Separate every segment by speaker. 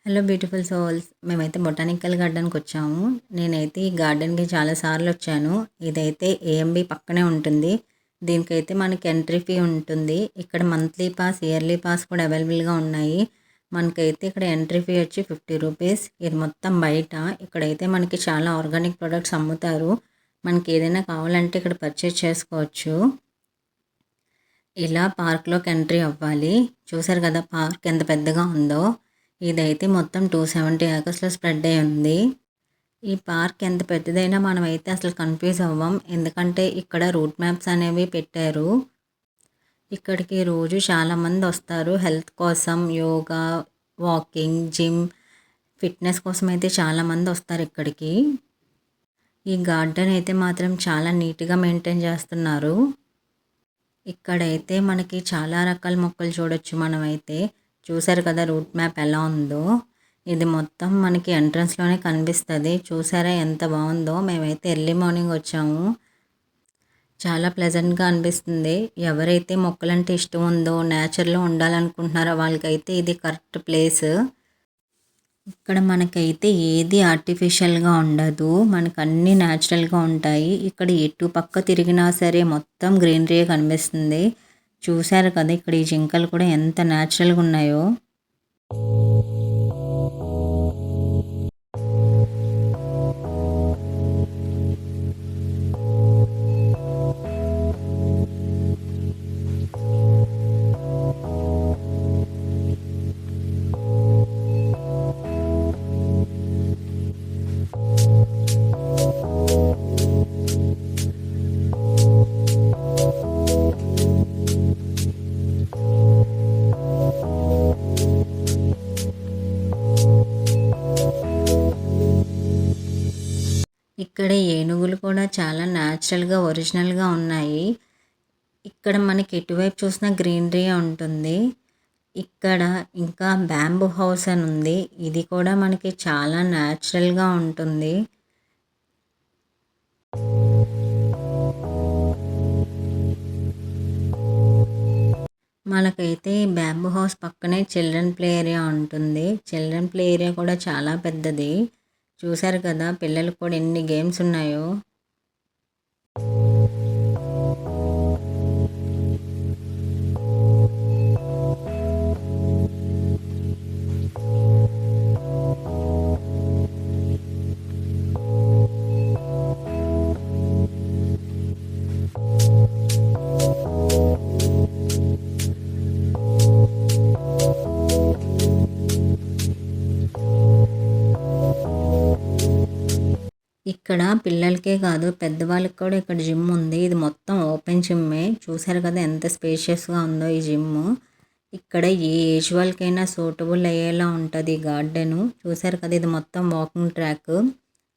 Speaker 1: Hello beautiful souls. మేమైతే botanical గార్డెన్కి వచ్చాము. నేనైతే ఈ గార్డెన్కి చాలా సార్లు వచ్చాను. ఇదైతే ఏఎంబి పక్కనే ఉంటుంది. దీనికైతే మనకి ఎంట్రీ ఫీ ఉంటుంది. ఇక్కడ మంత్లీ పాస్, ఇయర్లీ పాస్ కూడా అవైలబుల్గా ఉన్నాయి. మనకైతే ఇక్కడ ఎంట్రీ ఫీ వచ్చి 50 రూపీస్. ఇది మొత్తం బయట. ఇక్కడైతే మనకి చాలా ఆర్గానిక్ ప్రొడక్ట్స్ అమ్ముతారు. మనకి ఏదైనా కావాలంటే ఇక్కడ పర్చేస్ చేసుకోవచ్చు. ఇలా పార్క్లోకి ఎంట్రీ అవ్వాలి. చూసారు కదా పార్క్ ఎంత పెద్దగా ఉందో. ఇదైతే మొత్తం 270 ఏకర్స్లో స్ప్రెడ్ అయి ఉంది. ఈ పార్క్ ఎంత పెద్దదైనా మనమైతే అసలు కన్ఫ్యూజ్ అవ్వం. ఎందుకంటే ఇక్కడ రూట్ మ్యాప్స్ అనేవి పెట్టారు. ఇక్కడికి రోజు చాలామంది వస్తారు హెల్త్ కోసం, యోగా, వాకింగ్, జిమ్, ఫిట్నెస్ కోసం అయితే చాలామంది వస్తారు ఇక్కడికి. ఈ గార్డెన్ అయితే మాత్రం చాలా నీట్గా మెయింటైన్ చేస్తున్నారు. ఇక్కడైతే మనకి చాలా రకాల మొక్కలు చూడొచ్చు. మనమైతే చూసారు కదా రూట్ మ్యాప్ ఎలా ఉందో. ఇది మొత్తం మనకి ఎంట్రన్స్లోనే కనిపిస్తుంది. చూసారా ఎంత బాగుందో. మేమైతే ఎర్లీ మార్నింగ్ వచ్చాము. చాలా ప్లెజెంట్గా అనిపిస్తుంది. ఎవరైతే మొక్కలంటే ఇష్టం ఉందో, నేచర్లో ఉండాలనుకుంటున్నారో వాళ్ళకైతే ఇది కరెక్ట్ ప్లేస్. ఇక్కడ మనకైతే ఏది ఆర్టిఫిషియల్గా ఉండదు. మనకు అన్నీ న్యాచురల్గా ఉంటాయి. ఇక్కడ ఎటు పక్క తిరిగినా సరే మొత్తం గ్రీనరీ కనిపిస్తుంది. చూసారు కదా ఇక్కడ ఈ జింకలు కూడా ఎంత న్యాచురల్గా ఉన్నాయో. ఇక్కడ ఏనుగులు కూడా చాలా న్యాచురల్గా, ఒరిజినల్గా ఉన్నాయి. ఇక్కడ మనకి ఎటువైపు చూసినా గ్రీనరీ ఉంటుంది. ఇక్కడ ఇంకా బ్యాంబూ హౌస్ అని ఉంది. ఇది కూడా మనకి చాలా న్యాచురల్గా ఉంటుంది. మనకైతే ఈ బ్యాంబూ హౌస్ పక్కనే చిల్డ్రన్ ప్లే ఏరియా ఉంటుంది. చిల్డ్రన్ ప్లే ఏరియా కూడా చాలా పెద్దది. చూసారు కదా పిల్లలకు కూడా ఎన్ని గేమ్స్ ఉన్నాయో. ఇక్కడ పిల్లలకే కాదు పెద్దవాళ్ళకి కూడా ఇక్కడ జిమ్ ఉంది. ఇది మొత్తం ఓపెన్ జిమ్మే. చూసారు కదా ఎంత స్పేషియస్గా ఉందో ఈ జిమ్. ఇక్కడ ఏ ఏజ్ వాళ్ళకైనా సూటబుల్ అయ్యేలా ఉంటుంది ఈ గార్డెను. చూసారు కదా ఇది మొత్తం వాకింగ్ ట్రాక్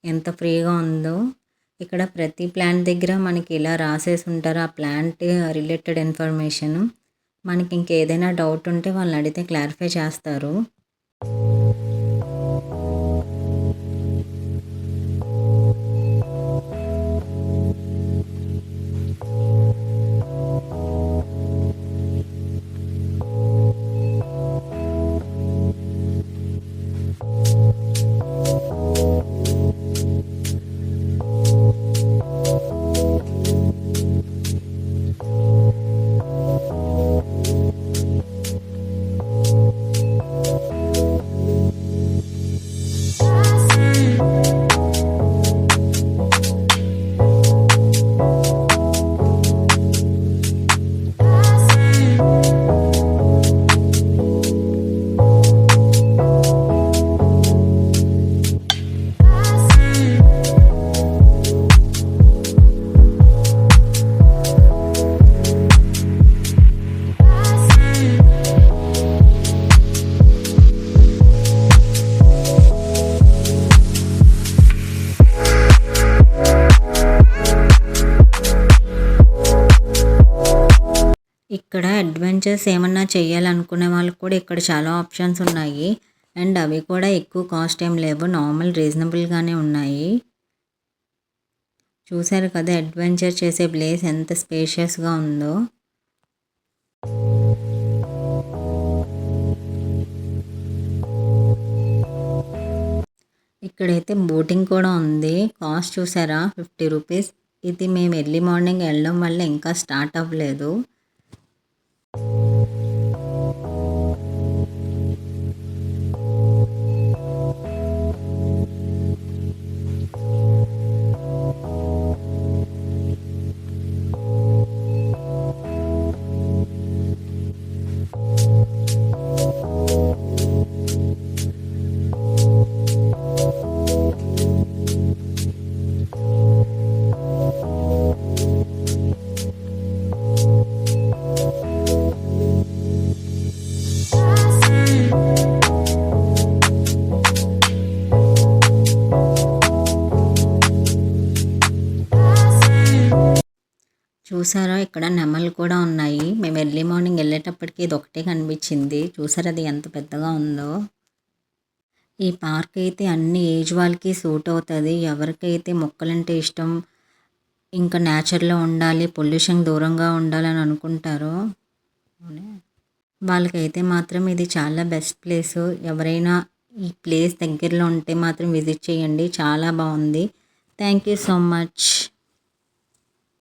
Speaker 1: ఎంత ఫ్రీగా ఉందో. ఇక్కడ ప్రతి ప్లాంట్ దగ్గర మనకి ఇలా రాసేసి ఉంటారు ఆ ప్లాంట్ రిలేటెడ్ ఇన్ఫర్మేషన్. మనకి ఇంకేదైనా డౌట్ ఉంటే వాళ్ళని అడిగితే క్లారిఫై చేస్తారు. ఇక్కడ అడ్వెంచర్స్ ఏమన్నా చేయాలనుకునే వాళ్ళకి కూడా ఇక్కడ చాలా ఆప్షన్స్ ఉన్నాయి. అండ్ అవి కూడా ఎక్కువ కాస్ట్ ఏం లేవు. నార్మల్ రీజనబుల్గానే ఉన్నాయి. చూసారు కదా అడ్వెంచర్ చేసే ప్లేస్ ఎంత స్పేషియస్గా ఉందో. ఇక్కడైతే బోటింగ్ కూడా ఉంది. కాస్ట్ చూసారా 50 రూపీస్. ఇది మేము ఎర్లీ మార్నింగ్ వెళ్ళడం వల్ల ఇంకా స్టార్ట్ అవ్వలేదు. చూసారా ఇక్కడ నెమలు కూడా ఉన్నాయి. మేము ఎర్లీ మార్నింగ్ వెళ్ళేటప్పటికి ఇది ఒకటే కనిపించింది. చూసారా అది ఎంత పెద్దగా ఉందో. ఈ పార్క్ అయితే అన్ని ఏజ్ వాళ్ళకి సూట్ అవుతుంది. ఎవరికైతే మొక్కలంటే ఇష్టం, ఇంకా నేచర్లో ఉండాలి, పొల్యూషన్ దూరంగా ఉండాలని అనుకుంటారో వాళ్ళకైతే మాత్రం ఇది చాలా బెస్ట్ ప్లేస్. ఎవరైనా ఈ ప్లేస్ దగ్గరలో ఉంటే మాత్రం విజిట్ చేయండి. చాలా బాగుంది. Thank you so much.